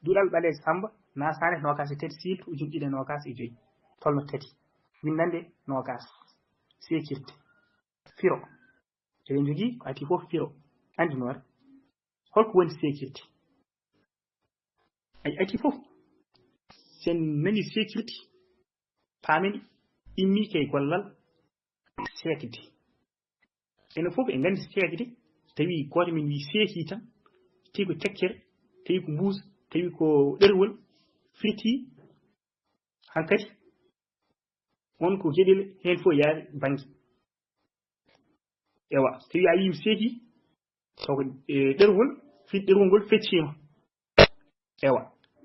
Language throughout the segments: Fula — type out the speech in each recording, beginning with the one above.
duɗal ɓale samba nasane nogas e tati siltu ujun ɗiɗi nogas e joyi tolno tati Winndannde nogas Seekirde firo eɗen jogii ko ati fof firo andinore holko woni Seekirde ay ati fof sen nani Seekirde paamen immi kay gollal seekde ene fof e ngandi seekde tawi goto min wi seeki tan tawi ko tekkere tawi ko mbuusa tawi ko ɗerwol firti hankadi won ko geɗel heen fof yaade bangi ewa tawi a yimi seeki taw ko ɗerwol fi ɗerwol ngol feccima ewa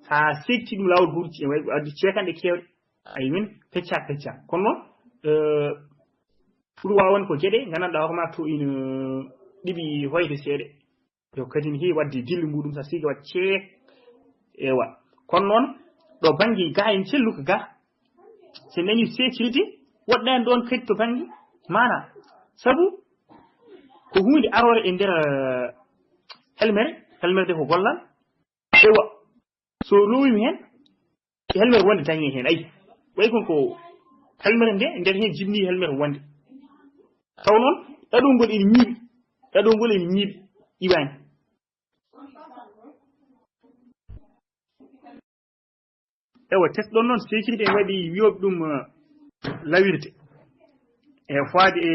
sa seekti ɗum lawol hurti e wayi addi ceekanɗe kewɗe ay min pecca kono noon ɓuri waawon ko geɗe gandanɗa hokma to ina ɗiɓi hoyde seeɗe yo kadi ne heewi wadde dille muɗum sa siga wat ceek ewa kono noon ɗo bangi ga en celluka ga so nani Seekirde woɗɗani ɗon kadi to bangi mana sabu ko hunde arore e nder helmere ko gollal ewa so lowimi hen helmere wonde dañi hen ayi way kon ko helmere nde nder hen jibni helmere wonde taw noon ɗaɗol ngol ene ñiiɓi iwani ewa tesɗon noon Seekirde en waɗi wiyoɓe ɗum lawirde e faade e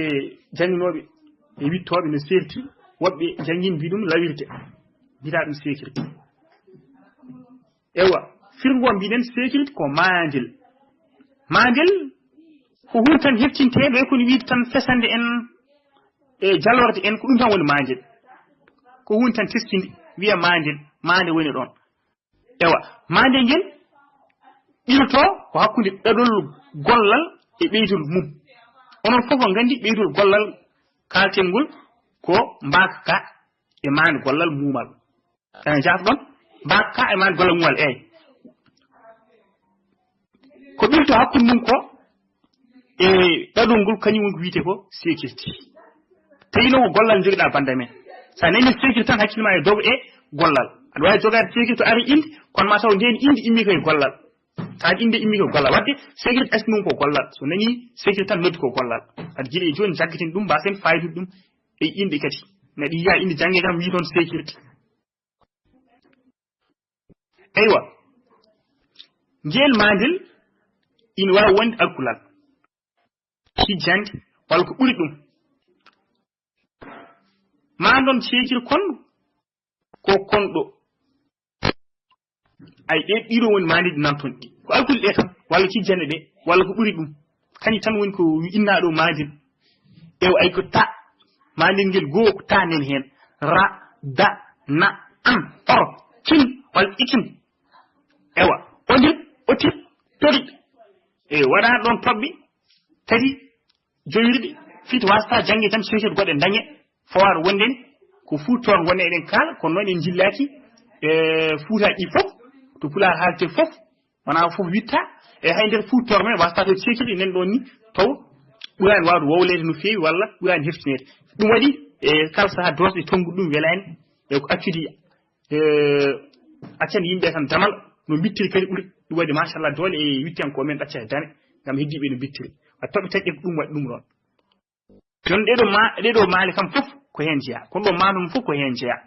jannginoɓe e wittoɓe no serti woɓɓe janngin mbi ɗum lawirde mbita ɗum Seekirde ewa firgo mbiɗen Seekirde ko maandel ko hunde tan heftinte ɗo kono wiide tan fesande en e jalorde en ko ɗum tan woni maandel ko hunde tan teskinde wiya maande woni ɗon ewa maande ngel ɓirto ko hakkunde ɗaɗol gollal e ɓeydol mum onon fof on gandi ɓeydol gollal kalten ngol ko mbaka ka e maande gollal mumal tan jaato ɗon mbaka ka e maande gollal mumal eyi ko ɓirto hakkunde mum ko e ɗaɗol ngol kañum woni ko wiyete ko Seekirde tawi no ko gollal jogiɗa banda men sa nani Seekirde tan hakkille ma e dow e gollal aɗa wawi jogade Seekirde to ari inde kono ma taw ndeni inde immi koye gollal taade inde immi ko gollal wadde Seekirde asli mum ko gollal so nani Seekirde tan noddi ko gollal aɗa jiiɗi e joni jaggatin ɗum mbasen faydude ɗum e inde kadi neɗɗo yiya inde jangge kam wi toon Seekirde eywa ngel maandel ina wawi wonde alkulal hijjande walla ko ɓuri ɗum mandon Seekirde kon ko konɗo ay ɗe ɗiɗo woni maandiji nanton ɗi ko alkuli ɗe tan walla hijjande ɗe walla ko ɓuri ɗum kañum tan woni ko innaɗo maandil ewa ay ko ta maandil ngel goo ko ta nen hen ra da na an or kin walla ikin ewa ondir otir tori e waɗa ɗon toɓɓe tati joyirɗe fit wasta jangge tan Seekirde goɗe dañe fowar wonden ko fuutor wonne eɗen kala kono noon en jillaki e fuuta ɗi fof to pular haalte fof wona fof witta e hay nder fuutor men wasta to Seekirde nen ɗon ni taw ɓurani wawde wowlede no fewi walla ɓurani heftinede ɗum waɗi e kala saaha dosɗe tongude ɗum welani e ko accude accande yimɓe tan damal no bittiri kadi ɓuuri ɗum waɗi machallah dole e wittenko men ɗacca e dane gam heddiɓe no bittiri a toɓe taƴƴe ko ɗum waɗi ɗum ɗon jon ɗeɗo maali kam fof ko hen jeeya kono ɗo mandum fof ko hen jeeya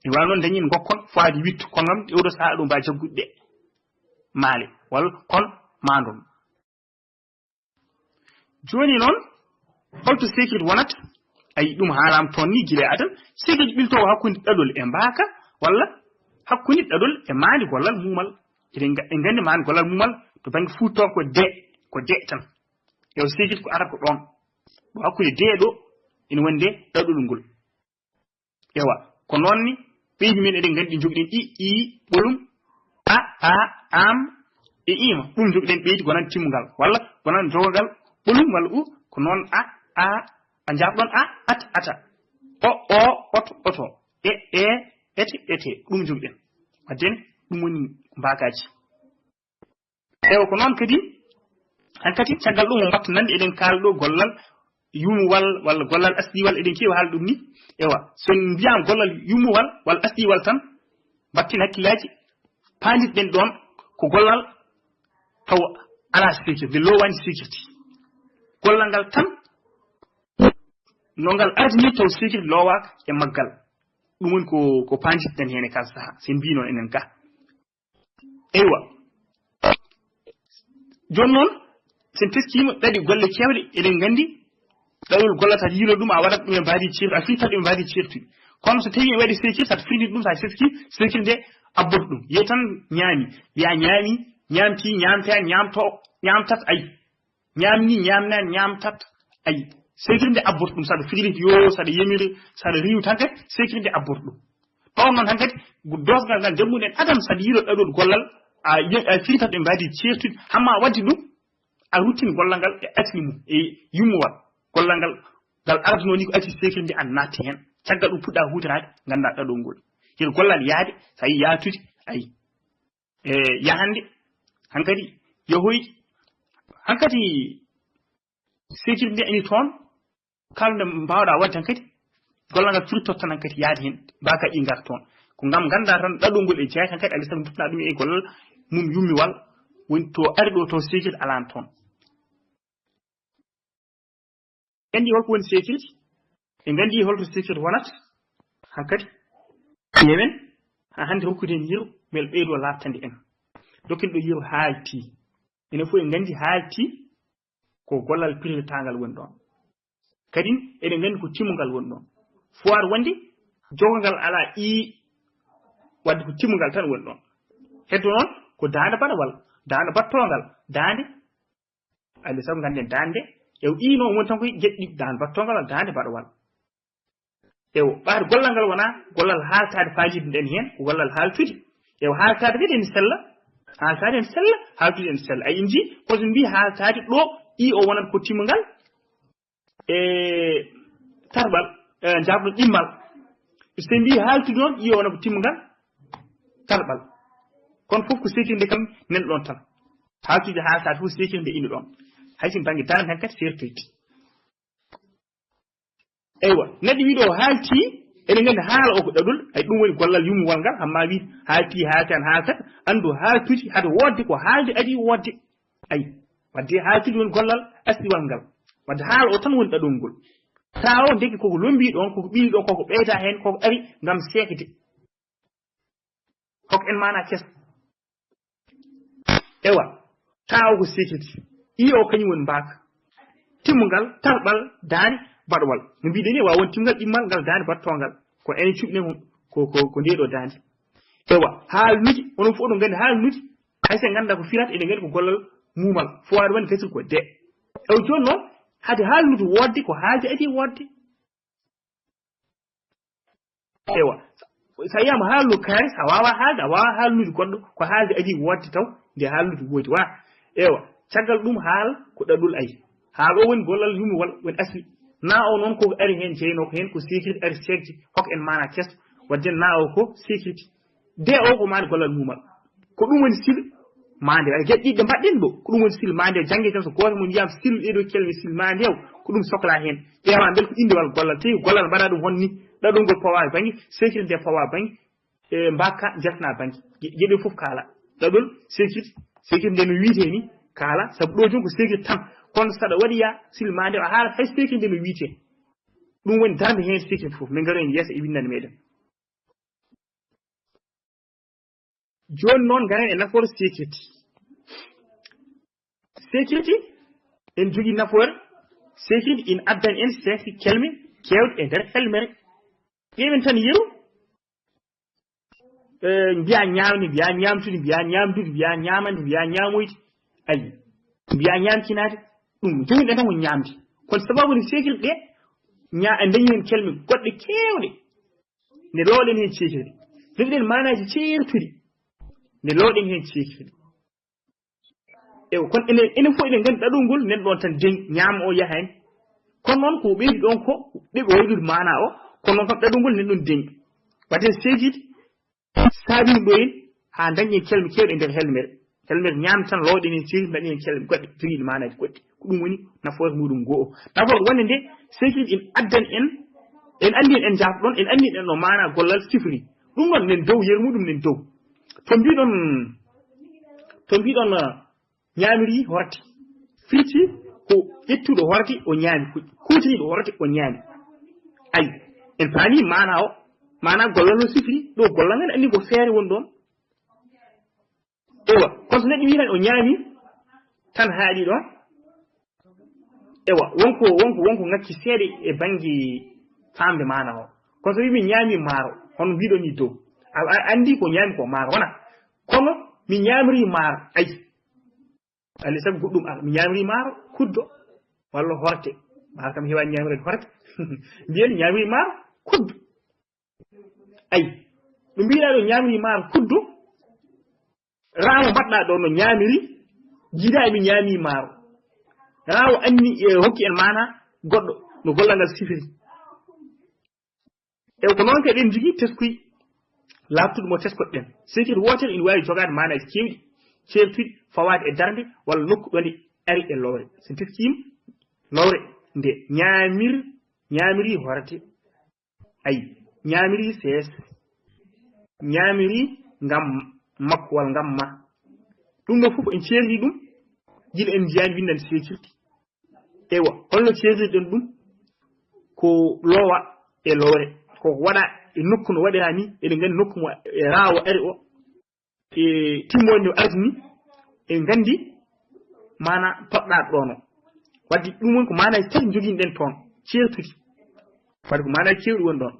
e wawi noon dañin gokkon faade wittu kono noon ɗewɗo saaha ɗo mbawi jaggude ɗe maali walla kon mandum joni noon holto Seekirde wonata ayi ɗum haalama toon ni guila adam Seekirde ɓilto hakkude ɗaɗol e mbaka walla hakkude ɗaɗol e maandi gollal mumal eɗen gandi maandi gollal mumal to banggue futto ko de tan ewa Seekirde ko arata ko ɗon ɗo hakkude de ɗo ina wonde ɗaɗol ngol ewa ko noon ni ɓeydi men eɗen gandi ɗi jogiɗen i ɓolum a am e ima ɗum jogiɗen ɓeydi gonan timmugal walla gonan jogogal ɓolum walla ko noon a jabɗon ata o oto e ete ɗum jogiɗen waddene ɗum woni mbakaji ewa ko noon kadi hankkadi caggal ɗum o mbatta nande eɗen kaala ɗo gollal yumuwal walla gollal asliwal eɗen kewi haala ɗum ni ewa so mbiyama gollal yumuwal walla asliwal tan mbatten hakkillaji paanditen ɗon ko gollal taw ala sécurité lowani sécurité gollal ngal tan no ngal ardini taw sécurité lowaka e maggal ɗum woni ko paanditen hen e kala saha sen mbi noon enen ka eywa joni noon sen teskima ɗaɗi golle kewɗe eɗen gandi ɗawol gollata yiilo ɗum a waɗat ɗum e mbaadi ceertu a firtat ɗum e mbaadi ceertuɗi kono so tawi waɗi sécurité sata firnit ɗum sa seski sécurité nde abboto ɗum yeyi tan ñaami wiya ñaami ñamti ñamta ñamtat ayi ñamni ñamnani ñamtat ayi sécurité nde abboto ɗum saɗa firnit yo saɗa yemiri saɗa riiw tan kadi sécurité nde abboto ɗum ɗon noon tan kadi dosgal ngal demmuɗen adam saɗa yiilo ɗaɗol gollal a firtat ɗum e mbaadi ceertuɗi hamma waddi ɗum a ruttini gollal ngal e asli mum e yummuwal gollal ngal ngal arduno ni ko acci sécurité nde an natti hen caggal ɗum puɗɗa hutorade ganda ɗaɗol ngol yeɗo gollal yaade so yi yatude ayi yahande hankadi yahoyde hankadi sécurité nde ani toon kalde mbawɗa wadde hankadi gollal ngal firtot tan hankadi yaade hen mbaka ɗi gar toon ko gam ganda tan ɗaɗol ngol e jeeyat hankadi alay sago duttoɗa ɗum e gollal mum yummiwal woni to ari ɗo to sécurité alano toon andi holko woni sécurité e gandi holto sécurité wonata hankadi ƴeewen ha hande hokkude en yiru mel ɓeydo lattande en dokkin ɗo yiru haalti enen fof en gandi haalti ko gollal pirlitangal woni ɗon kadi eɗen gandi ko timmugal woni ɗon foire wonde jogongal ala wadde ko timmugal tan woni ɗon heddo noon ko dande baɗawal dande battogal dande alay sago ganden dande ew ino woni tan koye jeɗɗi dande battogal dande baɗawal ew ɓaade gollal ngal wona gollal haaltade faajide nden hen ko gollal haaltude ew haaltade kadi ene sella haaltade ene sella haaltude ene sella ay inji koso mbi haaltade ɗo o wonata ko timmugal e tarɓal jabɗo ɗimmal so mbi haaltude noon o wona ko timmugal tarɓal kono fof ko sécurité nde kam nan ɗon tan haaltude haaltade fof sécurité nde indi ɗon haysin banggue dande tan kadi sertoyde eywa neɗɗo wiɗo haalti eɗen gandi haala o ko ɗaɗol ay ɗum woni gollal yummuwal ngal hamma wi haalti haaltan haaltat andu haaltude hade wodde ko haalde adi wodde ayi wadde haaltude woni gollal asliwal ngal wadde haala o tan woni ɗaɗol ngol taa o ndeki koko lombi ɗon koko ɓili ɗon koko ɓeyda hen koko ari ngam seekde koko en mana kes ewa taa o ko sécurité o kañum woni mbaka timmugal tarɓal daane baɗowal no mbiɗen ni wawa won timmugal ɗimmal ngal daande battogal ko enen cuɓɗen ko ndeɗo daande ewa haalnude onon fof oɗon gandi haalnude haysen ganda ko firat eɗen gandi ko gollal muumal foire woni gasir ko de ew joni noon hade haalnude wodde ko haalde adi wodde ewa sa yiyama haalnu kaari a wawa haalnude goɗɗo ko haalde adi wodde taw nde haalnude woodi wa ewa caggal ɗum haala ko ɗaɗol ayi haal o woni gollal yummuwal woni asli na o noon koko ari hen jeyno ko hen ko sécurité ari segde hokko en mana kesto wadde na o ko sécurité de o ko mande gollal muumal ko ɗum woni sil mande ay geɗɗiɗe mbaɗɗen ɗo ko ɗum woni sil mande jangge tan so goto mum yiyama sil ɗeɗo kelmi sil mande ko ɗum sohla hen ƴeewa bel ko indewal gollal tawi gollal mbaɗa ɗum honni ɗaɗol ngol pawa e banggue sécurité nde pawa banggue e mbaka jertana banggue gueɗe foof kaala ɗaɗol sécurité nde no wiite ni kaala saabu ɗo joni ko sécurité tan kono saɗa waɗiya silmade a haala hay sécurité nde no wiite ɗum woni darde hen sécurité foof min garo en yeesa e windande meɗen joni noon garen e nafoore sécurité en jogui nafoore sécurité ina addani en seeɗa kelme kewɗe e nder helmere ƴeewen tan yeru mbiya ñamde mbiya ñamtude mbiya ñamdude mbiya ñamande mbiya ñamoyde ayi mbiya ñamkinade ɗum jogiɗen tan ko ñamde kono sababu ne sécurité ɗe dañi hen kelme goɗɗe kewɗe nde lowɗen hen sécurité jogiɗen manaji ceertuɗi nde lowɗen hen sécurité ew kono enen fof eɗen gandi ɗaɗol ngol nen ɗon tan deŋi ñaama o yaha hen kono noon ko ɓeydi ɗon ko ɗeɓe waylude mana o kono noon kam ɗaɗol ngol nen ɗon deŋi wadde sécurité saabini ɗo en ha dañi kelme kewɗe e nder helmere ñaam tan lowɗen hen sécurité mbaɗen hen kelme goɗɗe jogiiɗe manaji goɗɗe ko ɗum woni nafoore muɗum goo nafoore wonde nde sécurité en addani en andi en jafɗon en andi en no mana gollal sifori ɗum noon nen dow yeru muɗum nen dow to mbiɗon ñaamiri horti firti ko ƴettuɗo horti o ñaami kuutiriɗo horti o ñaami ayi en paami mana o mana gollal no sifiri ɗo gollal ngal andi ko feere won ɗon ewa kono so neɗɗo wi tan o ñaami tan haaɗi ɗon ewa wonko ngakki seeɗa e bangi famde mana o kono so wi mi ñaami maaro hono mbiɗon ni dow andi ko ñaami ko maaro wona kono mi ñaamiri maaro ayi alay sago goɗɗum mi ñaamiri maaro kuddo walla horte maaro kam heewani ñaamirede horte mbiyen ñaamiri maaro kuddo ayi ɗo mbiɗa ɗo ñaamiri maaro kuddo raawo mbaɗɗa ɗo no ñaamiri jiiɗa mi ñaami maaro raawo anni hokki en mana goɗɗo no gollal ngal sifiri e ko noon kadi en jogii teskuy laabtuɗo mo teskoɗen Seekirde wotere ina wawi jogade manaji kewɗi ceertuɗi fawade e darde walla nokku ɗonde ari e lowre so teskima lowre nde ñaamiri horte ayi ñaamiri sees ñaamiri ngam makko walla ngam ma ɗum ɗo fof en ceerti ɗum gila en jiyani windande Seekirde ewa holno ceertirɗen ɗum ko loowa e lowre ko waɗa e nokku no waɗira ni eɗen gandi nokku mo e raawo ari o e timmode no ardi ni en gandi mana toɗɗaɗo ɗon o wadde ɗum woni ko manaji tati joguinoɗen toon ceertude wadde ko manaji kewɗi woni ɗon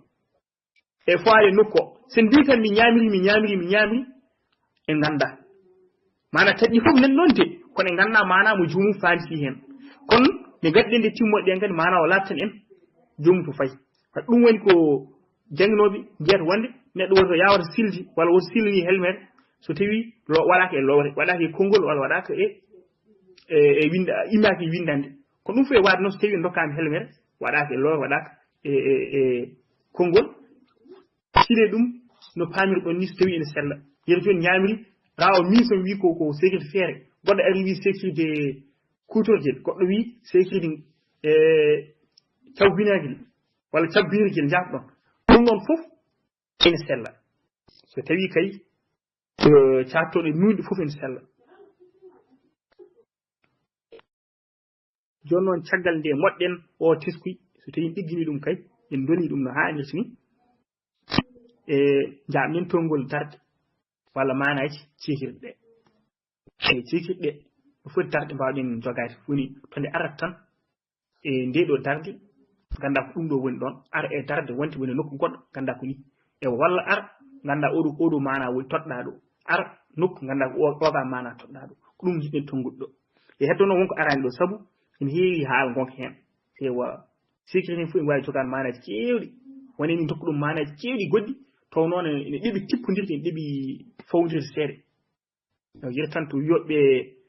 e foire nokku o sen mbi tan mi ñaamiri en ganda mana taƴi fof nan noon de kono en ganda mana mo joomum faalisi hen kono ne gadden de timmoɗe ɗen kadi mana o lattan en joomum to fayi wadde ɗum woni ko jangnoɓe jeyata wonde neɗɗo woto yawata sildi walla woto silni helmere so tawi waɗaka e lowre waɗaka e konngol walla waɗaka e winda immaki e windande ko ɗum fof e wade noon so tawi en dokkama helmere waɗaka e lowre waɗaka e konngol sile ɗum no paamir ɗon ni so tawi ene sella yeru joni ñaamiri rawa mi somi wi ko Seekirde feere goɗɗo ari wi Seekirde kutorgel goɗɗo wi Seekirde cawbinagel walla cabbirgel jafɗon ɗum ɗon fof ene sella so tawi kay cattoɗo e nuuɗi fof ene sella joni noon caggal nde moɗɗen o teskuy so tawi ɗiggini ɗum kay en doni ɗum no hannirta ni e jaɓnen tongol darde walla manaji Seekirde ɗe eyi Seekirde ɗe no foti darde mbawɗen jogade woni to nde arata tan e nde ɗo darde ganda ko ɗum ɗo woni ɗon ara e darde wonte woni nokku goɗɗo ganda ko ni e walla ara ganda oɗo mana woni toɗɗa ɗo ara nokku ganda ko oga mana toɗɗa ɗo ko ɗum jiɗɗen tonguɗo ɗo e heddo noon wonko arani ɗo saabu ene heewi haala gonka hen ewa Seekirde hen fof ene wawi jogade manaji kewɗi woni ni dokku ɗum manaji kewɗi goɗɗi taw noon ene ɗeɓi tippodirde ene ɗeɓi fawdirde seeɗa yetta tan to wiyoɓe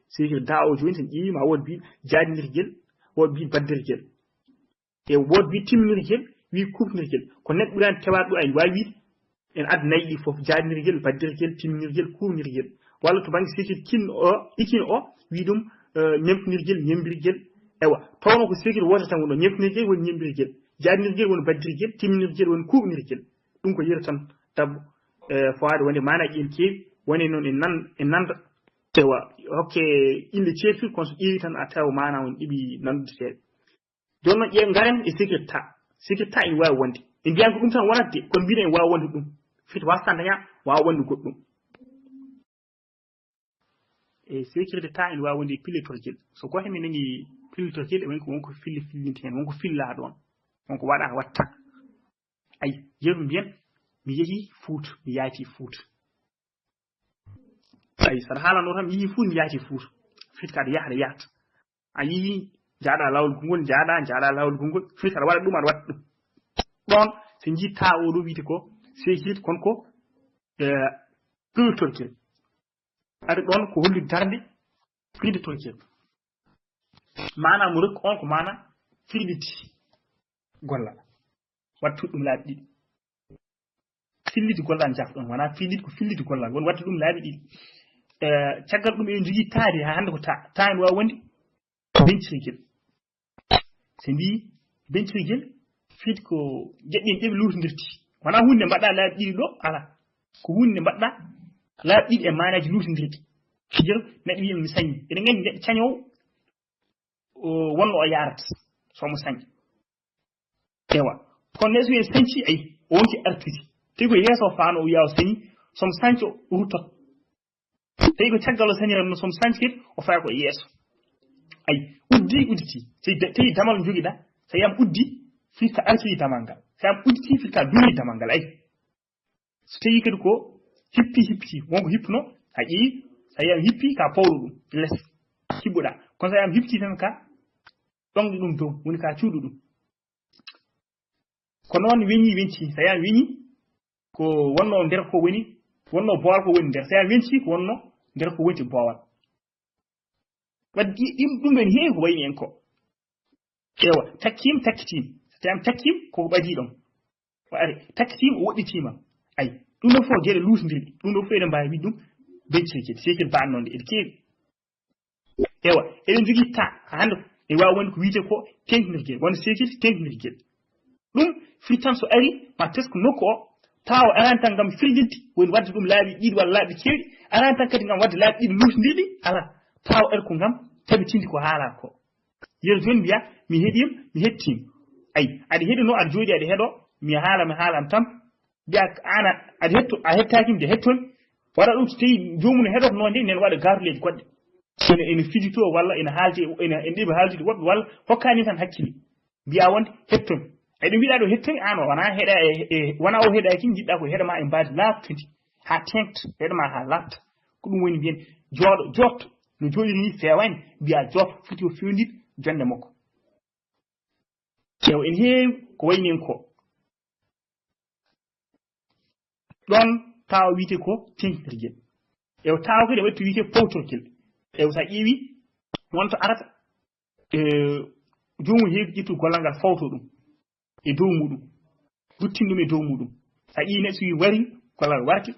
Seekirde da o joni sen ƴeewima wood mbi jaadinirguel wood mbi baddirguel e wood mbi timminirguel wi kufnirguel ko neɗɗo ɓurani tewade ɗo en wawi wiide en adda nayyi ɗi foof jaadinirguel baddirguel timminirguel kufnirguel walla to banggue Seekirde ikine o wi ɗum ñemtinirguel ñembirguel ewa tawno ko Seekirde wotere tan woni ɗo ñemtinirguel woni ñembirguel jaadinirguel woni baddirguel timminirguel woni kuɓnirguel ɗum ko yiyata tan dabbo fawade wonde manaji en keewi woni noon en nanda ewa hokke ille ceertude kono so ƴeewi tan a tawa mana woni ɗiɓi nandude seeɗa joni noon ƴeew garen e Seekirde ta ene wawi wonde en mbiyan ko ɗum tan wonata de kono mbiɗen en wawi wonde ɗum fiti wasa daña wawa wonde goɗɗum e Seekirde ta ene wawi wonde e pillitorguel so goto mi nani pillitorguel e woni ko wonko fillinte hen wonko filla ɗon wonko waɗa watta ayi yeru mbiyen mi yeehi Fuuta mi yaati Fuuta ayi saɗa haalano tan mi yeehi Fuuta mi yaati Fuuta fit kaɗa yahata a yii jaaɗa lawol gongol jaaɗa lawol gongol fit aɗa waɗa ɗum aɗa waɗa ɗum ɗon so jitta oɗo wiite ko Seekirde kono ko pillitorguel ari ɗon ko hollude darde pillitorguel mana mo rokki on ko mana firliti gollal wattu ɗum laabi ɗiɗi filliti gollal jafɗon wona filliti ko filliti gollal won watta ɗum laabi ɗiɗi caggal ɗum en jogui taade ha hande ko ta en wawi wonde bencirguel so mbi bencirguel fiiti ko jeɗɗi en ɗeɓe lutodirti wona hunde mbaɗɗa laabi ɗiɗi ɗo ala ko hunde mbaɗɗa laabi e manaji lutindirki jël neɗɗo wi mi sañi eɗen ngandi neɗɗo cañowo wonno o yarata somo sañi ewa kono neɗɗo wi sañci ay o wonki artude tawi ko yeeso faano o wiya o sañi somo sanci o ruttot tawi ko caggal o sañiranno somo sanci kadi o faya ko yeeso ay udditi tawi damal jogiɗa so yam uddi firka artiri damal ngal so yam udditi firka duuri damal ngal ay so tawi kadi ko hippiti wonko hippuno a ƴeewi so yam hippi ka pawɗo ɗum less hibbuɗa kono so yam hippiti tan ka ɗonɗo ɗum dow woni ka cuuɗu ɗum ko noon weñci so yam weñi ko wonno nder ko woni wonno boowal ko woni nder so yam weñci ko wonno nder ko woni boowal waddi ɗum ɗen heewi ko wayni en ko ewa takkim takkitim so tawam takkim koko ɓadi ɗon o ari takkitim o woɗɗitima ay ɗum ɗo fof geɗe luutodirɗi ɗum ɗo fof eɗen mbawi wi ɗum becciri kedi sekir bannonde eɗe keewi ewa eɗen jogui ta hande e wawi wonde ko wiite ko tengtinirguel wonde sekir tengtinirguel ɗum firtan so ari ma tesko nokku o tawa arani tan gam firjilti woni wadde ɗum laaɓi ɗiɗi walla laaɓi kewɗi arani tan kadi gam wadde laaɓi ɗiɗi luutodirɗi ala tawa ari ko gam tabitinde ko haala ko yeru joni mbiya mi heeɗima mi hettima ay aɗa heeɗino aɗa jooɗi aɗa heeɗo mi haalama tam mbiya ana aɗa hetto a hettaki nde hettoni waɗa ɗum so tawi jomum ne heɗoto noon de nen waɗa garuleji goɗɗe ene fijito walla ene haalde ene ɗeɓe haaldude woɓɓe walla hokkani tan hakkille mbiya wonde hettomi ay ɗum mbiɗa ɗo hettomi an o wona heeɗa wona o heeɗaki jiɗɗa ko heeɗama e mbaadi laaɓtude ha tengta heeɗama ha laaɓta ko ɗum woni mbiyen jooɗo jotto no jooɗiri ni fewani mbiya jotto foti o fewndide jonde makko ew en heewi ko wayni en ko ɗon tawa wiite ko tengtirguel ew tawa kadi waɗi to wiite powtorguel ew sa ƴeewi wonto arata jomum heewi ƴettu gollal ngal fawto ɗum e dow muɗum ruttin ɗum e dow muɗum sa ƴeewi neɗɗo so wi wari gollal warti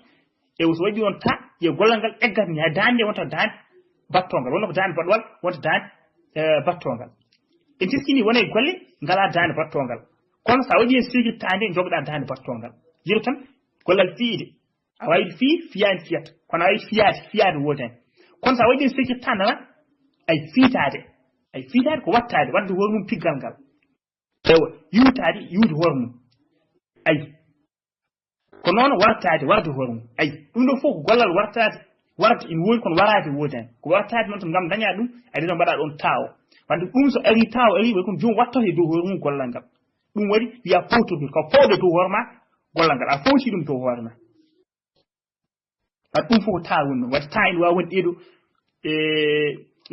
ew so waɗi on ta yo gollal ngal eggata ni ha dande wonta dande battongal wonno ko dande baɗwal wonta dande battongal en teskini wona e golle ngala dande battongal kono sa waɗi hen sigittande jogɗa dande battongal yiro tan gollal fiide a wawi fiyani fiyata kono a wawi fiyade wodani kono sa waɗi hen sigittande tan ay fiitade ko wattade wadde hoore mum piggal ngal ewa yiwde hoore mum ay ko noon wartade warde hoore mum ay ɗum ɗo fof ko gollal wartade warde ina woodi kono warade wodani ko wartade noon to gam daña ɗum adi ɗon mbaɗa ɗon taawo wadde ɗum so ari taawo ari way kono jomum wattoto e dow hoore mum gollal ngal ɗum waɗi wiya powtorgol ko fawde dow hoore ma gollal ngal a fawti ɗum dow hoore ma wadde ɗum fof ko taawo woni noon wadde ta ina wawi wonde ɗeɗo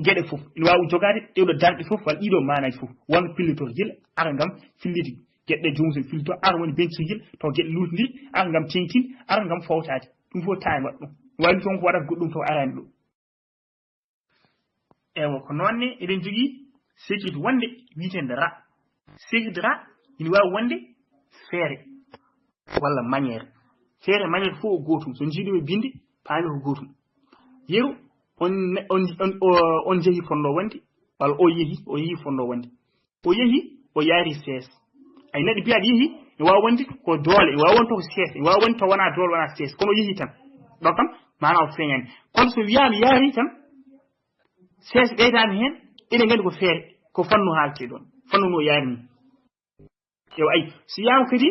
gueɗe fof ina wawi jogade ɗeɗo darɗe fof walla ɗiɗo manaji fof wonno pillitorguel ara gam fillide gueɗɗe jomum so fillito ara woni bencirguel taw gueɗe lutodiri ara gam tengtinde ara gam fawtade ɗum fof ta waɗa ɗum wawi toon ko waɗata goɗɗum taw arani ɗum ewa ko noonne eɗen jogui sécurité wonde wiitende ra sécurité ra ina wawi wonde feere walla maniére feere maniére fof o gotum so jiiɗum e binde paami ko gotum yeru on jeehi fonno wonde walla o yeehi fonno wonde o yeehi o yaari sees ay neɗɗo mbiyaɗo yeehi ne wawi wonde ko doole ne wawi wonde ko sees ne wawi wonde to wona doole wona sees kono o yeehi tan ɗon kam mana o feeñani kono so wiyama yaari tan sees ɓeydama hen eɗen gandi ko feere ko fannu haalte ɗon fannu no yaari ni yo ay so yama kadi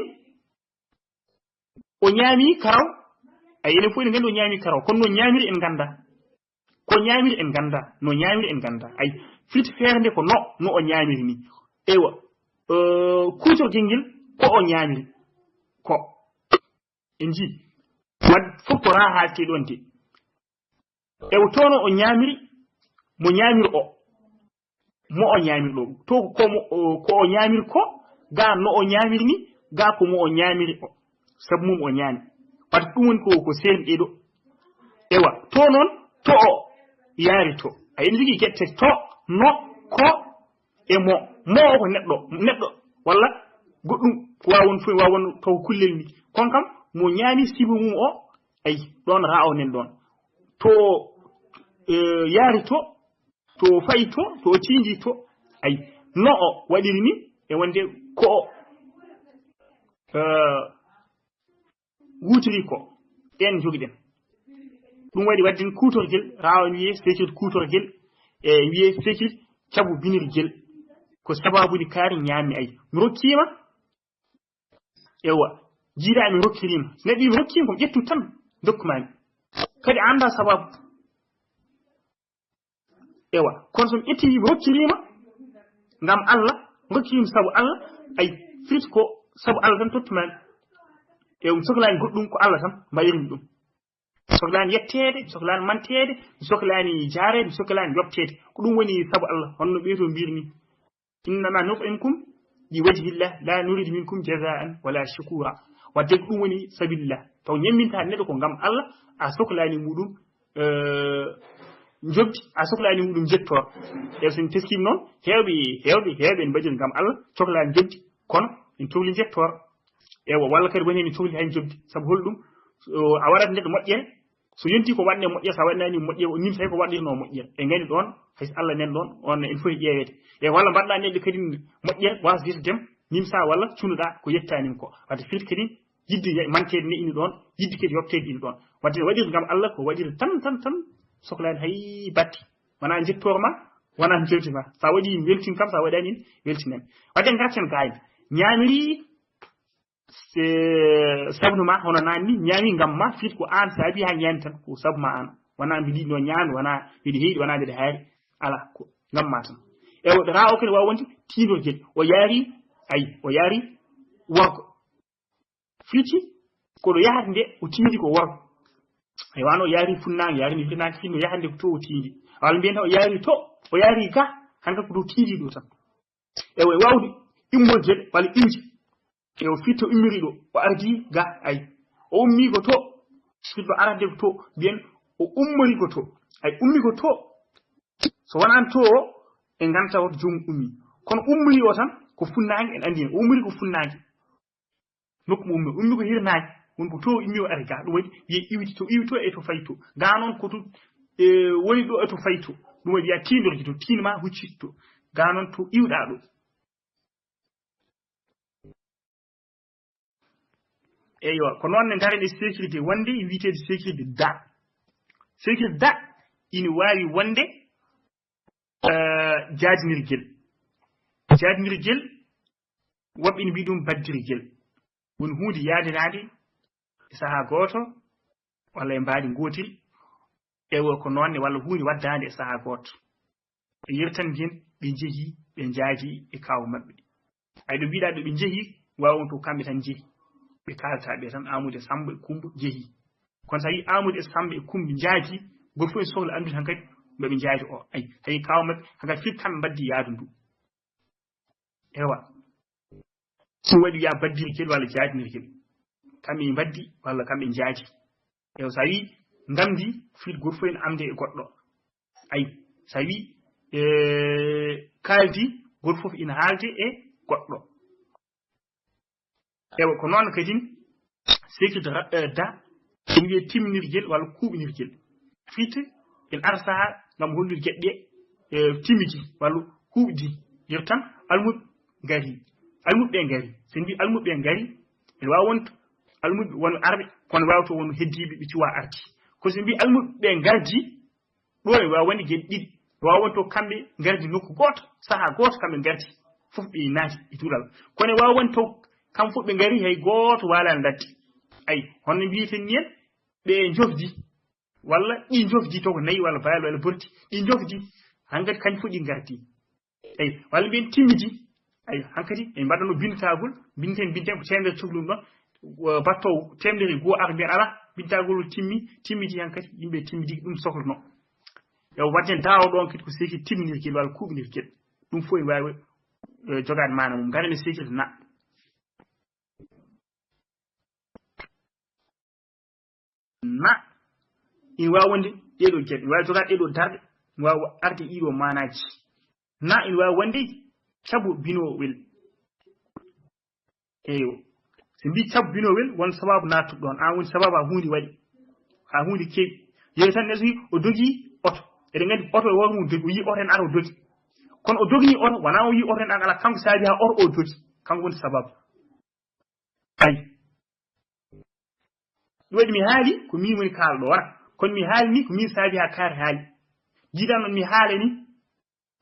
o ñaami karaw ay enen fof eɗen gandi o ñaami karaw kono no ñaamiri en ganda ko ñaamiri en ganda no ñaamiri en ganda ay firti feere nde ko no o ñaamiri ni ewa kuutorgel ngel ko o ñaamiri ko en jii wadde fof ko raa haalte ɗon de ewa tono o ñaamiri mo ñaamiri o mo o ñaamiri ɗo to ko o ñaamiri ko ga no o ñaamiri ni ga ko mo o ñaamiri o sabu mum o ñaami wadde ɗum woni ko seeri ɗeɗo ewa to noon to o yaari to a ene jogii gueɗe to no ko e mo o ko neɗɗo walla goɗɗum ko wawi won fof wawi won taw kullel ni kono kam mo ñaami sibu mum o ay ɗon ra o nen ɗon to yaari to fayi to tiindi to ay no o waɗiri ni e wonde ko wutiri ko en jogiɗen ɗum waɗi waddin kuutorgel rawa wiye Seekirde kuutorgel e wiye Seekirde cabu binirgel ko sababude kaari ñaami ay mi rokkima ewa jiiɗa mi rokkirima so neɗɗo mi rokkima komi ƴettu tan dokkumami kadi anda sababu ewa kono somi ƴetti mi rokkirima ngam Allah rokkirima sabu Allah ay firti ko sabu Allah tan tottumami e mi sohlani goɗɗum ko Allah tan mbayirmi ɗum mi sohlani yettede mi sohlani mantede mi sohlani jaarede mi sohlani yoɓtede ko ɗum woni sabu Allah honno ɓeeto mbirni innama nut'imukum li wajhillah la nuridu minkum jazaan wala shukura wadde ko ɗum woni sabilillah taw ñamminta neɗɗo ko ngam Allah a sohlani muɗum jobdi a sohlani muɗum jettor e so en teskima noon heewɓe en mbaɗiri ngam Allah sohlani jobdi kono en cohli jettor ewa walla kadi woni en cohli hay jobdi sabu holɗum a waɗat neɗɗo moƴƴere so yonti ko waɗne moƴƴere sa waɗnani moƴƴere o nimta ko waɗirno moƴƴere e ngani ɗon hay Allah nen ɗon on en foti ƴeewede e walla mbaɗɗa neɗɗo kadi moƴƴere wasdita dem nimsa walla cunuɗa ko yettanim ko wadde firti kadi yidde mantede ne ini ɗon yidde kadi yoɓtede ini ɗon wadde waɗirde ngam Allah ko waɗirde tan sohlani hay batti wona jettorma wona jeltima sa waɗi weltin kam sa waɗani weltinani wadde garten gaayde ñaamiri sabnu ma hono nanni ñaami ngam ma fit ko an saabi ha ñaami tan ko sabu ma an wona mbiɗi no ñaami wona mbiɗi heeɗi wona mbiɗa haari ala ko ngam ma tan e ra o kadi wawa wonde tiinorgel o yaari worko fiti koɗo yahata nde o tiindi ko worko ay wano o yaari funnaange yaari mi finnaange finno yahande ko to o tiindi walla mbiyen o yaari to o yaari ga hanka ko dow tiindi ɗo tan e wawde immorgel walla inji e o fitto immiri ɗo o ardi ga ay o ummi ko to fitto arade ko to mbiyen o ummori ko to ay ummi ko to so wonan to o e ganta woto jomum ummi kono ummori o tan ko funnaange en andi o ummori ko funnaange nokku ummi ko hirnaange won ko to immi o ari ga ɗum waɗi wiye iwito e to fayto ga noon ko to woni ɗo e to fayto ɗum waɗi wiya tiindorki to tiinma huccitto ga noon to iwɗa ɗo eyyo ko noon ne ngaren e sécurité wonde wiitede sécurité da ina waawi wonde jaajinirgel woɓɓe ne mbi ɗum baddirgel woni hunde yaadinaade e sahaa gooto walla e mbaadi ngootiri ewo ko noonne walla hunde waddande e sahaa gooto ɓe yirtan gen ɓe njehii ɓe njaaji e kaawu maɓɓe ay ɗo mbiɗaa ɗo ɓe njehii waawon to kamɓe tan njehi ɓe kalata ɓe tan Amadou e Samba e Kumba jehi kono so wi Amadou e Samba e Kumba jaaji goto fof e sohla andude han kadi mbaɓe jaaji o ay tawi kaw maɓɓe hankadi fit kamɓe mbaddi yaadu ndu ewa ɗum waɗi wiya baddirgel walla jaajinirgel kamɓe mbaddi walla kamɓe jaaji ewa so wi ngamdi fit goto fof ene amde e goɗɗo ay so wi kaaldi goto fof ina haalde e goɗɗo ewa ko noon kadi sécurité da ene wiye timminirgel walla kuuɓinirgel fitte en ara sahaa ngam hollude geɗe ɗe timmidi walla huuɓdi yer tan almuɓe ngari so en mbi almuɓe ngari ene wawi wonto almuɓe won arɓe kono wawto won heddiɓe ɓe cuwa ardi ko so en mbi almuɓe gardi ɗo e wawi wonde geɗe ɗiɗi wawi wonto kamɓe gardi nokku goto sahaa goto kamɓe gardi fof ɓe naati e tuulal kono e wawi wonto kam fof ɓe ngari hay gooto waalani ladde ay honno mbiyeten ni en ɓe jofdi walla ɗi jofdi to ko nayi walla baali walla borti ɗi jofdi hankadi kañ fof ɗi gardi ay walla mbiyen timmidi ay hankadi en mbaɗano bindetagol bindeten ko temedere cohlum ɗon battowo temedere goo ara mbiyen ala bindetagol timmidi hankadi yimɓe timmidi ɗum sohlano yo wadden daawo ɗon kadi ko sécurité timminirgel walla kuuɓinirgel ɗum fof en wawi jogade mana mum ngaren e sécurité na ina wawi wonde ɗeɗo geɗe ina wawi jogade ɗeɗo darɗe ina wawi arde ɗiɗo manaji ina wawi wonde cabu binowel eyo so mbi cabu binowel won sababu nattuɗo ɗon an woni sababu ha hunde waɗi ha hunde keewi yeyi tan neɗɗo wi o dogi oto eɗen gandi oto e woto mum dogi o yi oto en ara o dogi kono o dogini oto wona o yi oto en ala kanko saabi ha oto o dogi kanko woni sababu ay ɗum waɗi mi haali ko min woni kalɗo wara kon mi haali ni ko min saabi ha kaare haali jiiɗan non mi haale ni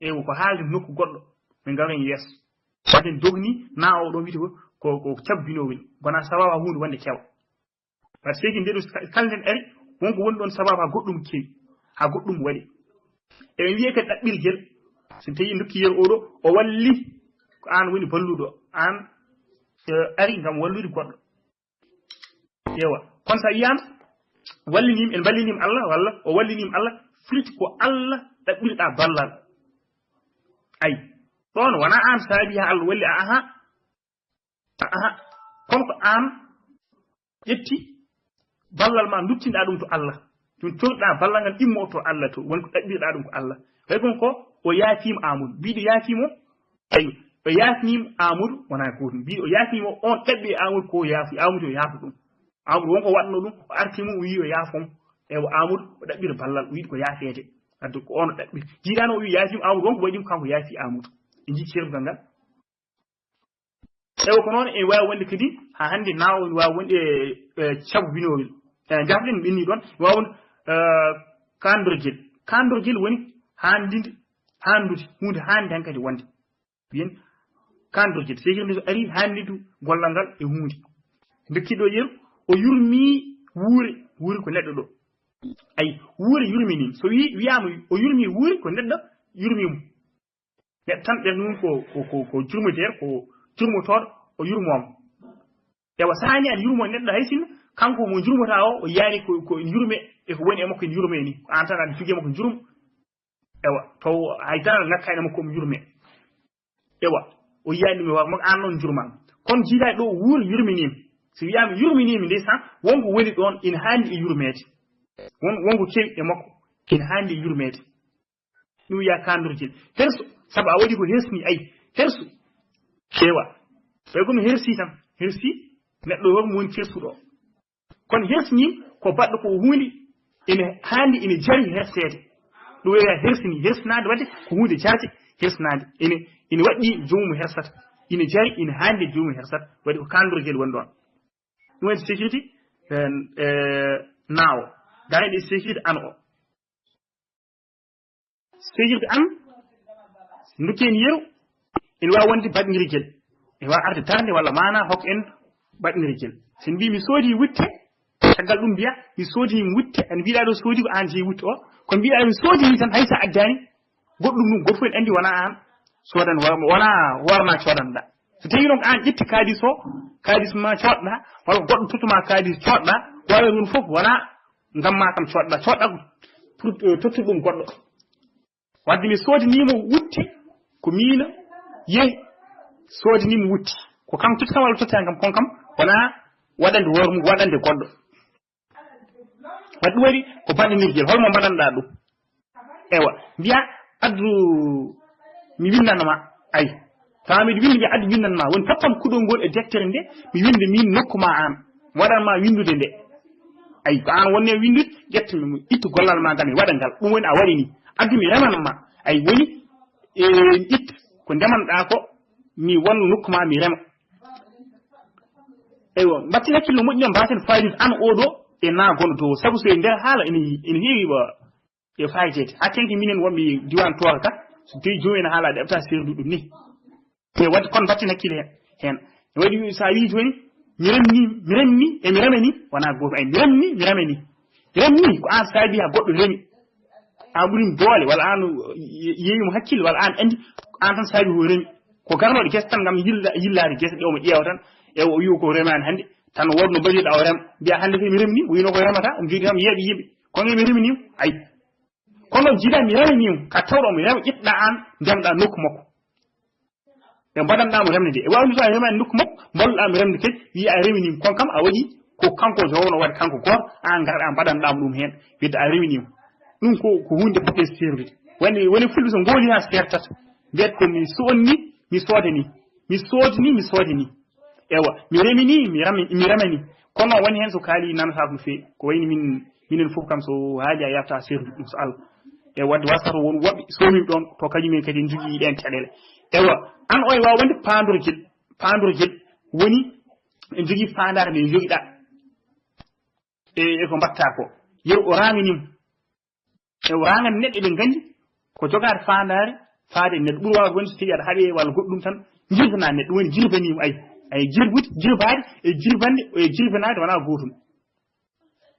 ewo ko haalde nokku goɗɗo min ngaren yeeso waden dogni na o ɗo wiide ko cabbinowel gona sababu hunde wonde kewa par ce que ndeɗo kalden ari wonko woni ɗon sababu ha goɗɗum kewi ha goɗɗum waɗi eɓe wiye kadi ɗaɓɓirgel so tawi dokkiyel oɗo o walli ko an woni balluɗo an ari ngam wallude goɗɗo yewa kono sa yiyama wallinima en ballinima Allah walla o wallinima Allah firti ko Allah ɗaɓɓirɗa ballal ay ɗon wona an saabi ha Allah walli aha kono ko an ƴetti ballal ma duttinɗa ɗum to Allah ɗum coɗɗa ballal ngal immo to Allah to wonko ɗaɓɓirɗa ɗum ko Allah way gon ko o yaafima Amadou mbiɗo yaafimo ayi o yaafnima Amadou wona gotum mbiɗo o yaafimo on ɗaɓɓi Amadou ko yaafi Amadou o yaafa ɗum Amadou wonko waɗno ɗum o artimo o wi o yaafom ewo Amadou o ɗaɓɓira ballal o wiide ko yaafede addu ko on o ɗaɓɓiri jiiɗano o wi yaafima Amadou wonko waɗimo kanko yaafi Amadou e jii cergal ngal ewo ko noon e wawi wonde kadi ha hande nawo wawi wonde cabbinowel jafɗen ɓenni ɗon wawi wonde kandorguel woni handude hunde hande tan kadi wonde wiyen kandorguel Seekirde so ari handidu gollal ngal e hunde dokkiɗo yeru o yurmi wuure ko neɗɗo ɗo ayi wuure yurminima so wiyama o yurmi wuure ko neɗɗo yurmimo neɗɗo tan ɓen ɗum ko jurmoteer ko jurmotoɗo o yurmoma ewa sahani aɗa yurmo neɗɗo hay sinno kanko mo jurmota o yaani ko yurme e ko woni e makko ene yurme ni ko an tan aɗa jogui makko jurmo ewa to haydara ngakkani makko omo yurme ewa o yiyani ɗum wa makko an noon jurma kono jiiɗaɗo ɗo wuuro yurminima so wiyama yurminimi ndeysaan wonko woni ɗon ina handi e yurmede wonko kewi e makko ina handi e yurmede ɗum wiya kandorguel herso saabu a waɗi ko hersni ayi herso kewa way kono hersi tan hersi neɗɗo wonmo woni fersuɗo o kono hersnim ko baɗɗo ko hunde ina handi ina jari hersede ɗum wiya hersinade wadde ko hunde jarde hersinade ina waɗɗi jomumo hersata ina jari ina handi jomumo hersata waɗi ko kandorguel woni ɗon ɗum waɗi Seekirde naawo gayɗe Seekirde an o Seekirde an dukkeni yeru ina wawi wonde baɗnirguel ina wawi arde darde walla mana hokka en baɗnirguel so mbi mi soodi wutte caggal ɗum mbiya mi soodinimi wutte an mbiɗa ɗo soodi ko an jeeyi wutte o kono mbiɗa mi soodini tan haysa addani goɗɗum ɗum goto fof en andi wona an sodan wona hoorema codanɗa so tawi noon ko an ƴetti kalis ma coɗɗa walla goɗɗo tottuma kalis coɗɗa wawi ɗum fof wona damma kam coɗɗa ko pour tottude ɗum goɗɗo wadde mi soodinimo wutte ko miino yehi soodinimo wutti ko kam totti kam walla tottani kam kon kam wona waɗande wormu waɗande goɗɗo wadde ɗum waɗi ko baɗɗinirguel holmo mbaɗanɗa ɗum ewa mbiya addu mi windannoma ayi tawa miɗa windi mbiya addu windannoma woni toppam kuɗol ngol e deftere nde mi winde min nokkuma an waɗanma windude nde ayi ko an wonne windude ƴettami ittu gollal ma ngal mi waɗa ngal ɗum woni a waɗi ni addu mi remanma ayi woni itta ko ndemanɗa ko mi won nokkuma mi rema eywa batten hakkille moƴƴi mbaten fayide an oɗo e na gonɗo dow saabu so e nder haala ene heewi e fayidede hakkenke minen wonɓe diwan toka ka so tawi jomum ene haala ɗeɓta serdu ɗum ni e wadde kono batten hakkille hen e waɗi sa wi joni mi remni e mi remani wona goto ay mi remni ko an saabi ha goɗɗo remi an ɓurim doole walla an yeeyimo hakkille walla an andi an tan saabi ko remi ko garnoɗo guese tan gam yillade guese ɗe omo ƴeewa tan e o wi ko remani hannde tan wonno mbaɗiɗa o rema mbiya hannde mi remni o wino ko remata omo jogui kam yeeɓe yimɓe kono mi remnima ayi kono jiiɗa mi remanima ka tawɗo omo rema ƴettuɗa an ndemɗa nokku makko e mbaɗanɗamo remde nde e wawni so a remani nokku makko mballuɗamo remde kadi wiya a reminima kon kam a waɗi ko kanko jowno waɗa kanko goto an garɗa mbaɗanɗamo ɗum hen widde a reminima ɗum ko hunde poɗɗe serdude woni fulɓe so gooli ha sertata mbiyat ko mi soodini ewa mi remini mi remani kono woni hen so kaali nanata no feewi ko wayni minen fof kam so haali a yafta serdu ɗum so Allah e wadde wasata won woɓɓe soomimi ɗon to kañumen kadi en jogui ɗen caɗele ewa an o e wawa wonde pandorguel woni en jogui fandare nde joguiɗa e ko mbatta ko yeru o raminimo e o rangan neɗɗo ɓe gandi ko jogaade faandare faade neɗɗo ɓuri waawde wonde so tigi aɗa haɗe walla goɗɗum tan jirfana neɗɗo woni jirbanimo ay jirbude jirbaade e jirbande e jirbanaade wona gootum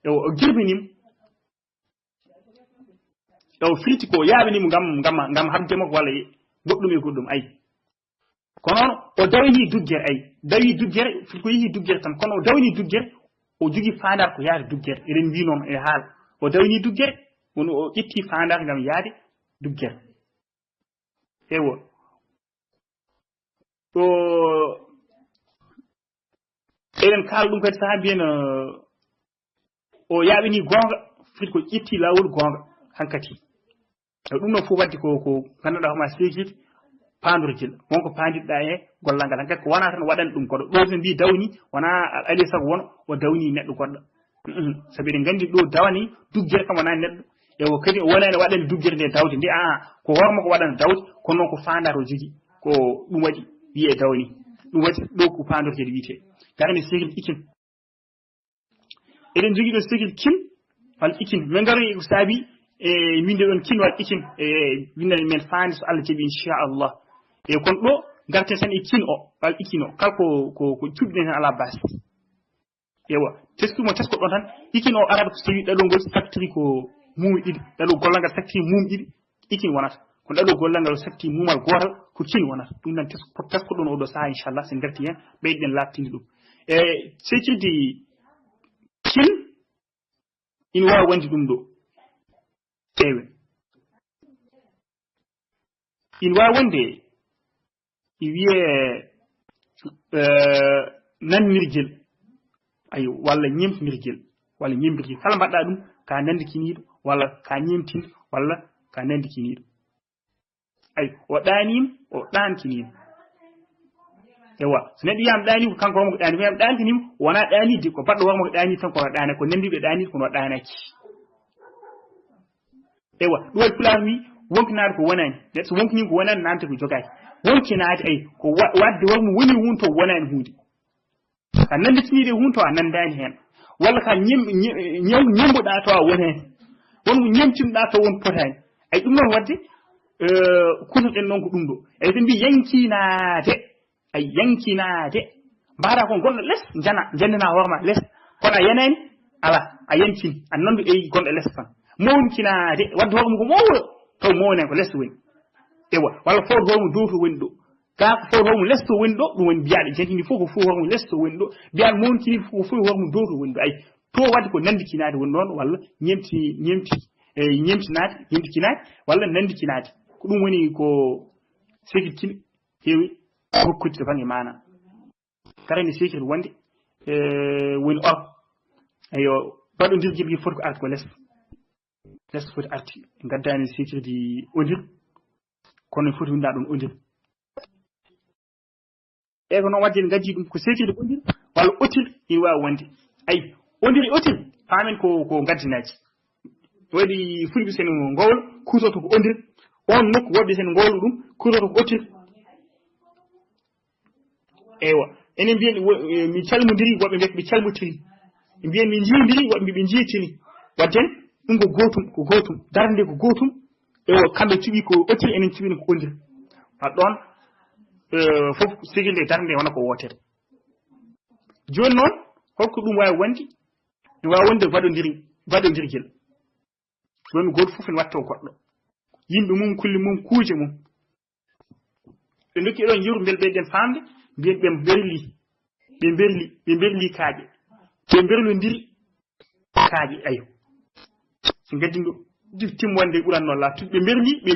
o jirbanimo o filti ko yaaɓanimo ngam habdemo ko walla goɗɗum e goɗɗum ay kono noon o dawini duggere ay dawi duggere ko yehi duggere tan kono o dawini duggere o jogii faandar ko yaade duggere eɗen mbi noon e haala o dawini duggere woni o ƴetti faandar ngam yaade duggere ewo o eɗen kaala ɗum kadi sahaa mbiyen o yaaɓini goonga foti ko ƴetti laawol goonga hankati ɗum ɗon fof wadde ko ganduɗa homa Seekirde paandorgel wonko paandiɗɗa e gollal ngal hankadi ko wona tan waɗani ɗum koɗo ɗo to mbi dawni wona ali sago wona o dawni neɗɗo goɗɗo sabi eɗen gandi ɗo dawani duggere kam wona neɗɗo ewo kadi o wonani waɗani duggere nde dawde nde ko horma ko waɗana dawde kono noon ko faandaro jogui ko ɗum waɗi wiye dawni ɗum waɗi ɗo ko paandorgel wiyete garani Seekirde ikin eɗen jogui ɗo Seekirde kin walla ikin min garoy ko saabi e winde ɗon kin walla ikin e windani men faandi so Allah jaɓi inchallah e kono ɗo garten tan e kin o walla ikin o kala ko cuɓɗen tan ala base ewa testumo tesko ɗon tan ikin o arata so tawi ɗaɗol ngol saktiri ko muumi ɗiɗi ɗaɗol gollal ngal saktiri muumi ɗiɗi ikin wonata kono ɗaɗol gollal ngal saktiri muumal gotal ko kin wonata ɗum nan tesko ɗon oɗo saha inchallah sen garti hen ɓeyɗen laabtinde ɗum e Seekirde kin ina wawi wonde ɗum ɗo ewe ina wawi wonde wiye nannirgel ayo walla ñemtinirgel walla ñembirgel kala mbaɗɗa ɗum ka nandikiniɗo walla ka ñemtiɗo walla ka nandikiniɗo ay o ɗanima o ɗankinima ewa so neɗɗo wiyama ɗanima ko kanko wonmo ko ɗani wiyama ɗankinima wona ɗanide ko baɗɗo wonmo ko ɗani tan kono ɗana ko nandiɗo ɗanide kono ɗanaki ewa ɗum waɗi pulaar wi wonkinade ko wonani neɗɗo so wonkinima ko wonani namde ko jogaki wonkinade ay ko wadde wormo woni hunto wonani hunde ka nanditinide hunto a nandani hen walla ka ñemboɗa to a wonani wonko ñemtinoɗa to won potani ay ɗum noon wadde kutoɗen noon ko ɗum ɗo eyi so mbi yankinade ay yankinade mbaɗa kon gonɗo less jandana hoorema less kono a yanani ala a yankini a nandu e gonɗo less tan mawninkinade wadde hoorema ko mawɗo taw mawnen ko less woni ewa walla fawde hoorema dow to woni ɗo ga ko fawde hoorema less to woni ɗo ɗum woni mbiyaɗo jantini fof ko fof hoorema less to woni ɗo mbiyaɗo mawninkini fof ko fof hoorema dow to woni ɗo ay to wadde ko nandikinade woni noon walla ñemtinade walla nandikinade ko ɗum woni ko Seekirde kin heewi hokkude to banggue mana garani Seekirde wonde woni or ayo baɗodirguel gi foti ko arde ko less foti arti gaddani Seekirde odir kono foti winda ɗum odir e ko noon wadde en gaddi ɗum ko Seekirde odir walla otir ina wawi wonde ayi odir e otir famen ko gaddinaji waɗi fulɓe sen gowlo kutoto ko odir on nokku woɓɓe sen gowlo ɗum kutoto ko otir ewa enen mbiyen mi calmodiri woɓɓe mbiyata ɓe calmotiri mbiyen mi jiidiri woɓɓe mbi ɓe jiitini wadden ɗum ko gotum darde ko gotum ewa kamɓe cuɓi ko otir enen cuɓini ko ondir ha ɗon fof Seekirde darde wona ko wotere joni noon holko ɗum wawi wonde ne wawi wonde waɗodirguel joni goto fof ne watto goɗɗo yimɓe mum kulle mum kuuje mum ɓe dokki ɗon yeru bel ɓeyɗen famde mbiyen ɓe berli kaaƴe ɓe berlodiri kaaƴe ayo so gaddi ɗo timmonde ɓuranno lattude ɓe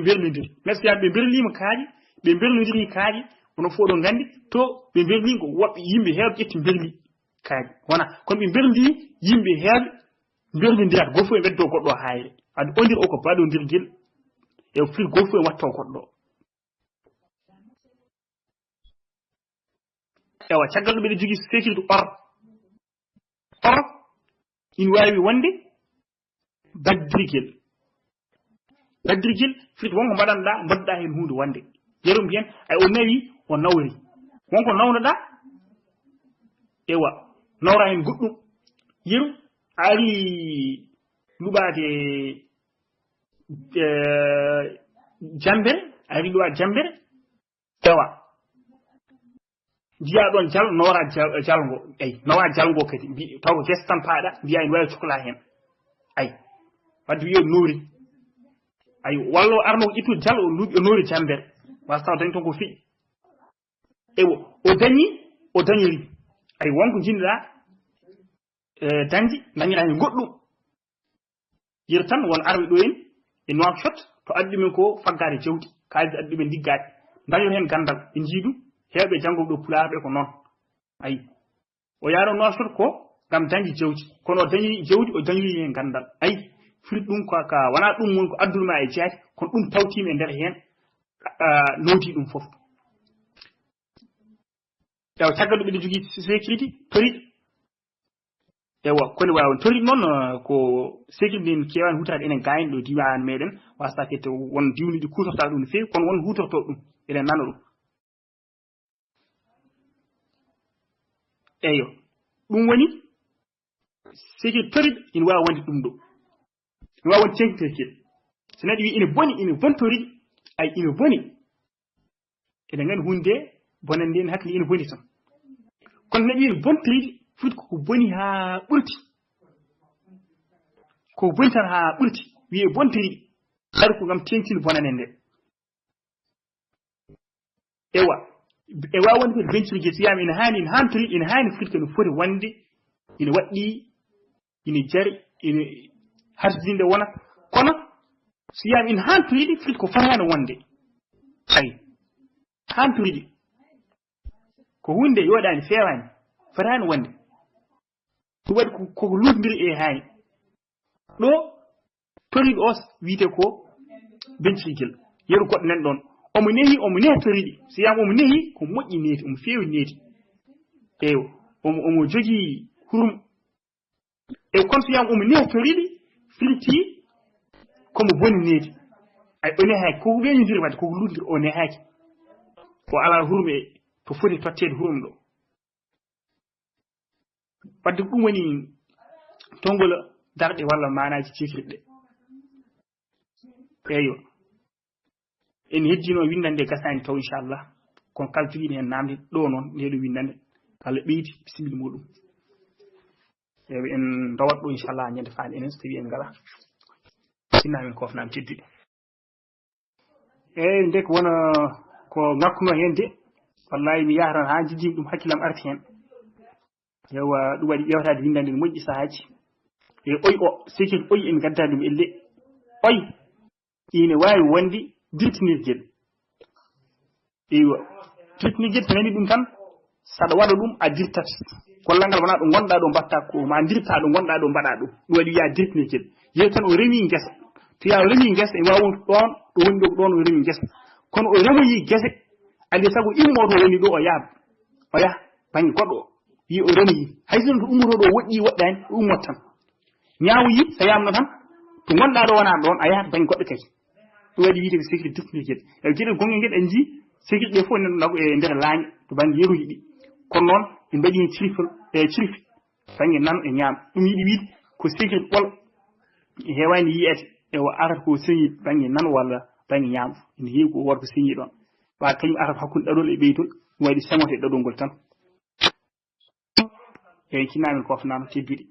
berlodiri merci ɓe berlima kaaƴe ɓe berlodiri kaaƴe wono fof ɗo gandi to ɓe berli ko woɓɓe yimɓe heewɓe ƴetti berli kaaƴe wona kono ɓe berli yimɓe heewɓe berlodirata goto fof e ɓeddo goɗɗo hayre ade ondir o ko baɗodirguel e fil goto fof e watto goɗɗo ewa caggal ɗo ɓeɗe jogui Seekirde or ina wawi wonde baddirguel firti wonko mbaɗɗa hen hunde wonde yeru mbiyen ay o nawi o nawri wonko nawnoɗa ewa nawra hen goɗɗum yeru a ari luɓaade jambere ari luɓaade jambere tawa jiya ɗon jal nowara jalgo ay nowara jalgo kadi taw ko gese tan paaɗa mbiya ene wawi cukalaa heen ay wadde wiyo noori ay walla o arno ko ittude jal o noori jambere wasa taw dañi toon ko fiƴi ewo o dañori ay wonko jinniɗa dañde dañiɗa hen goɗɗum yir tan won arɓe ɗo en e Nouakchott to addi ɗumen ko faggade jawdi kaalide addi ɗumen liggade dañor hen gandal ɓe jiiɗu heewɓe janngoɓe ɗo pulaar ɓe ko noon ayi o yaaro Nouakchott ko ngam dañde jawdi kono o dañiri jawdi o dañiri hen gandal ayi firi ɗum ka wona ɗum woni ko addunuma e jaati kono ɗum tawtima e nder hen nowdi ɗum fof ewa caggal ɗum ɓeɗe jogii sécurité toriɗe ewa kone wawi toriɗe noon ko sécurité n kewani hutade enen gayni ɗo diwan meɗen wasta kette won diwniɗi kutorta ɗum no fewi kono won hutorto ɗum eɗen nana ɗum eyo ɗum woni sécurité toriɗe ina wawi wonde ɗum ɗo ina wawi wonde tenkitekeɗe so neɗɗo wi ina boni toriɗe ay ina boni eɗen gandi hunde bonande en hakkille ina boni tan kono neɗɗo wi ina bontoriɗe fuɗi koko boni haa ɓurti koko boni tan haa ɓurti wiye bontoriɗe ari ko ngam tengtinde bonande nde ewa e wawi wonde kadi bencirguel so wiyama ina hantoriɗe ina hani fuɗi kano foti wonde ina waɗɗi ina jari ina harjinde wona kono so wiyama ina hantoriɗe fuɗi ko fotani wonde ayi hantoriɗe ko hunde yoɗani fewani fotani wonde ɗum waɗi koko lutodiri e hani ɗo toriɗe o wiyete ko bencirguel yeru goɗɗo nan ɗon omo neha toriɗe so wiyama omo nehi ko moƴƴi neeti omo fewi neeti eyo omo jogii hurum eyo kono so wiyama omo neha toriɗe firti komo boni neeti ay o nehaki koko weñodiri wadde koko lutodiri o nehaki o ala hurum e to foti tottede hurum ɗo wadde ɗum woni tongol darɗe walla manaji cifirɗe eyo en heddino windande gasani taw inchallah kono kala joguiɗo hen namde ɗo noon ndeɗo windande Allah ɓeydi bisimilla muɗum eyo en dowat ɗo inchallah ñande faade enen so tawi en ngala sinnamen kofnami tedduɗe eyyi nde ko wona ko ngakkuno hen de wallahi mi yaha tan ha jiddimi ɗum hakkillam arti hen yewa ɗum waɗi ƴewtade windande ne moƴƴi sahaji e oy o sécurité oy en gadda ɗum elle oy ine wawi wonde dirtinirguel ewa dirtinirguel so nani ɗum tan saɗa waɗa ɗum a dirtat gollal ngal wona ɗo gonɗa ɗo mbatta ko ma dirta ɗo gonɗa ɗo mbaɗa ɗum ɗum waɗi wiya dirtinirguel yeeyi tan o remi guesa to ya o remi guesa e wawi ɗon ɗo woni ɗo ɗon o remi guesa kono o remoyi guese andi sago immoto woni ɗo o yaha banggue goɗɗo o yi o remoyi hay sono to ummoto ɗo woɗɗi woɗɗani o ummot tan ñawoyi so yamno tan to gonɗa ɗo wona ɗon a yahat banggue goɗɗo kadi ɗum waɗi wiide ko sécurité dirtinirguel e gueɗel gonguel nguel en jii sécurité ɗe fof enen nago e nder laañi to banggue yeruji ɗi kono noon ɓe mbaɗi hen cirfi banggue nano e ñaam ɗum yiɗi wiide ko sécurité ɓol hewani yiyete ewo arata ko señi banggue nano walla banggue ñaam ene heewi ko worko señi ɗon wa kañum arata hakkude ɗaɗol e ɓeytol ɗum waɗi semote ɗaɗol ngol tan eyyi cinnamin kofnama tedduɗe